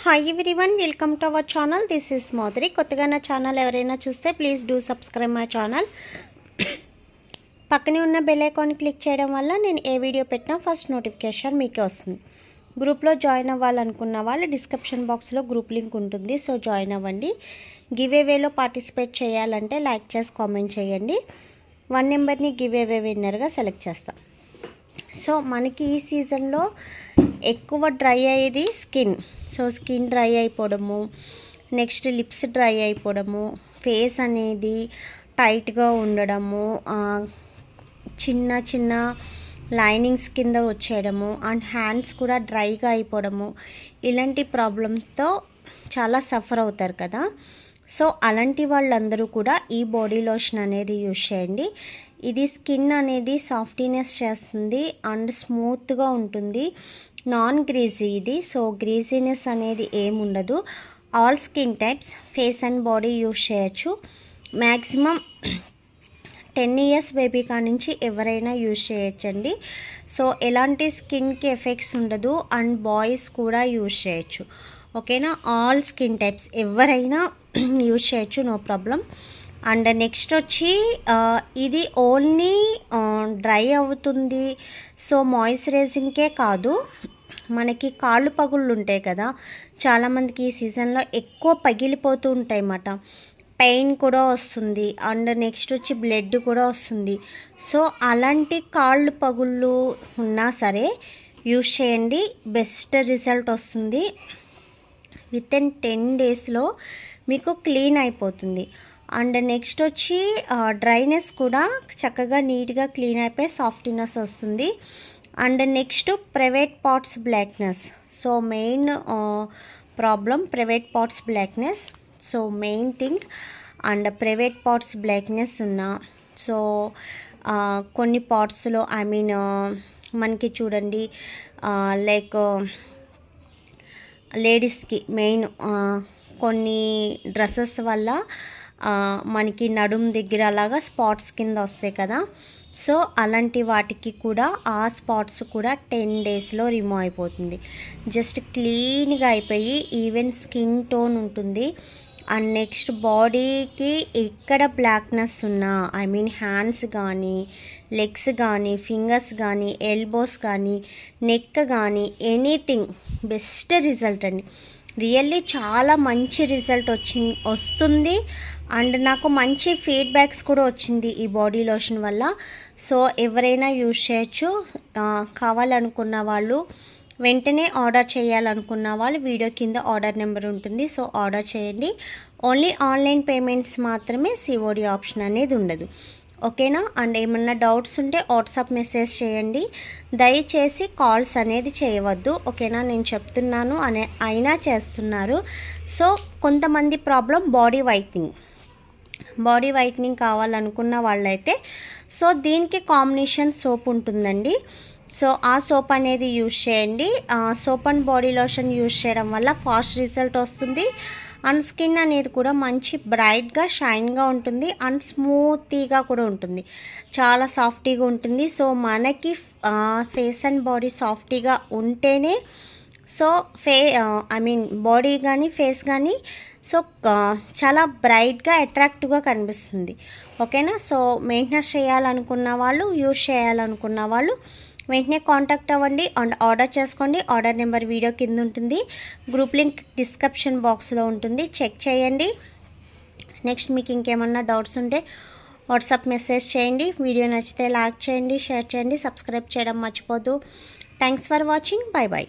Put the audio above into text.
Hi everyone, welcome to our channel. This is మోదరి. కొత్తగా నా ఛానల్ ఎవరైనా చూస్తే please do subscribe my channel. పక్కనే ఉన్న బెల్ ఐకాన్ క్లిక్ చేయడం వల్ల నేను ఏ వీడియో పెట్టినా ఫస్ట్ నోటిఫికేషన్ మీకే వస్తుంది. గ్రూప్లో జాయిన్ అవ్వాలనుకున్న వాళ్ళు డిస్క్రిప్షన్ బాక్స్లో గ్రూప్ లింక్ ఉంటుంది, సో జాయిన్ అవ్వండి. గివ్ అవేలో పార్టిసిపేట్ చేయాలంటే లైక్ చేసి కామెంట్ చేయండి. 1 నెంబర్ని గివ్ అవే విన్నర్గా సెలెక్ట్ చేస్తాం. సో మనకి ఈ సీజన్లో ఎక్కువ డ్రై అయ్యేది స్కిన్. సో స్కిన్ డ్రై అయిపోవడము, నెక్స్ట్ లిప్స్ డ్రై అయిపోవడము, ఫేస్ అనేది టైట్గా ఉండడము, చిన్న చిన్న లైనింగ్స్ కింద వచ్చేయడము, అండ్ హ్యాండ్స్ కూడా డ్రైగా అయిపోవడము, ఇలాంటి ప్రాబ్లమ్స్తో చాలా సఫర్ అవుతారు కదా. సో అలాంటి వాళ్ళందరూ కూడా ఈ బాడీ లోషన్ అనేది యూజ్ చేయండి. ఇది స్కిన్ అనేది సాఫ్టీనెస్ చేస్తుంది అండ్ స్మూత్గా ఉంటుంది, నాన్ గ్రీజీ ఇది. సో గ్రీజీనెస్ అనేది ఏముండదు. All skin types, face and body use చేయొచ్చు. మ్యాక్సిమం 10 ఇయర్స్ బేబీ కానించి ఎవరైనా యూజ్ చేయొచ్చండి. సో ఎలాంటి స్కిన్కి ఎఫెక్ట్స్ ఉండదు అండ్ బాయ్స్ కూడా యూజ్ చేయొచ్చు. ఓకేనా, ఆల్ స్కిన్ టైప్స్ ఎవరైనా యూజ్ చేయొచ్చు, నో ప్రాబ్లం. అండ్ నెక్స్ట్ వచ్చి ఇది ఓన్లీ డ్రై అవుతుంది. సో మాయిశ్చరైజింగ్కే కాదు, మనకి కాళ్ళు పగుళ్ళు ఉంటాయి కదా, చాలామందికి ఈ సీజన్లో ఎక్కువ పగిలిపోతూ ఉంటాయి అన్నమాట. పెయిన్ కూడా వస్తుంది అండ్ నెక్స్ట్ వచ్చి బ్లడ్ కూడా వస్తుంది. సో అలాంటి కాళ్ళు పగుళ్ళు ఉన్నా సరే యూజ్ చేయండి, బెస్ట్ రిజల్ట్ వస్తుంది. వితిన్ 10 డేస్లో మీకు క్లీన్ అయిపోతుంది. అండ్ నెక్స్ట్ వచ్చి డ్రైనెస్ కూడా చక్కగా నీట్గా క్లీన్ అయిపోయి సాఫ్ట్నెస్ వస్తుంది. And next private parts blackness. So main problem private parts blackness. So main thing and private parts blackness ఉన్నా, సో కొన్ని పార్ట్స్లో మనకి చూడండి, లైక్ లేడీస్కి మెయిన్ కొన్ని డ్రెస్సెస్ వల్ల మనకి నడుం దగ్గర అలాగా స్పాట్స్ కింద వస్తాయి కదా. సో అలాంటి వాటికి కూడా ఆ స్పాట్స్ కూడా 10 డేస్లో రిమూవ్ అయిపోతుంది. జస్ట్ క్లీన్గా అయిపోయి ఈవెన్ స్కిన్ టోన్ ఉంటుంది. అండ్ నెక్స్ట్ బాడీకి ఎక్కడ బ్లాక్నెస్ ఉన్నా, హ్యాండ్స్ కానీ, లెగ్స్ కానీ, ఫింగర్స్ కానీ, ఎల్బోస్ కానీ, నెక్ కానీ, ఎనీథింగ్ బెస్ట్ రిజల్ట్ అండి. రియల్లీ చాలా మంచి రిజల్ట్ వస్తుంది. అండ్ నాకు మంచి ఫీడ్బ్యాక్స్ కూడా వచ్చింది ఈ బాడీ లోషన్ వల్ల. సో ఎవరైనా యూజ్ చేయొచ్చు. కావాలనుకున్న వాళ్ళు, వెంటనే ఆర్డర్ చేయాలనుకున్న వాళ్ళు వీడియో కింద ఆర్డర్ నెంబర్ ఉంటుంది, సో ఆర్డర్ చేయండి. ఓన్లీ ఆన్లైన్ పేమెంట్స్ మాత్రమే, సిఓడి ఆప్షన్ అనేది ఉండదు. ఓకేనా. అండ్ ఏమన్నా డౌట్స్ ఉంటే వాట్సాప్ మెసేజ్ చేయండి, దయచేసి కాల్స్ అనేది చేయవద్దు. ఓకేనా, నేను చెప్తున్నాను అయినా చేస్తున్నారు. సో కొంతమంది ప్రాబ్లం బాడీ వైట్నింగ్ కావాలనుకున్న వాళ్ళైతే, సో దీనికి కాంబినేషన్ సోప్ ఉంటుందండి. సో ఆ సోప్ అనేది యూజ్ చేయండి. Soap and body lotion use చేయడం వల్ల ఫాస్ట్ రిజల్ట్ వస్తుంది. అండ్ స్కిన్ అనేది కూడా మంచి బ్రైట్గా, షైన్గా ఉంటుంది. అండ్ స్మూతీగా కూడా ఉంటుంది, చాలా సాఫ్టీగా ఉంటుంది. సో మనకి ఫేస్ అండ్ బాడీ సాఫ్టీగా ఉంటేనే, సో బాడీ కానీ ఫేస్ కానీ సో చాలా బ్రైట్గా, అట్రాక్టివ్గా కనిపిస్తుంది. ఓకేనా. సో మెయింటెనెన్స్ చేయాలనుకున్న వాళ్ళు, యూజ్ చేయాలనుకున్న వాళ్ళు వెంటనే కాంటాక్ట్ అవ్వండి అండ్ ఆర్డర్ చేసుకోండి. ఆర్డర్ నెంబర్ వీడియో కింద ఉంటుంది, గ్రూప్ లింక్ డిస్క్రిప్షన్ బాక్స్లో ఉంటుంది, చెక్ చేయండి. నెక్స్ట్ మీకు ఇంకేమన్నా డౌట్స్ ఉంటే వాట్సాప్ మెసేజ్ చేయండి. వీడియో నచ్చితే లైక్ చేయండి, షేర్ చేయండి, సబ్స్క్రైబ్ చేయడం మర్చిపోద్దు. Thanks for watching. Bye by.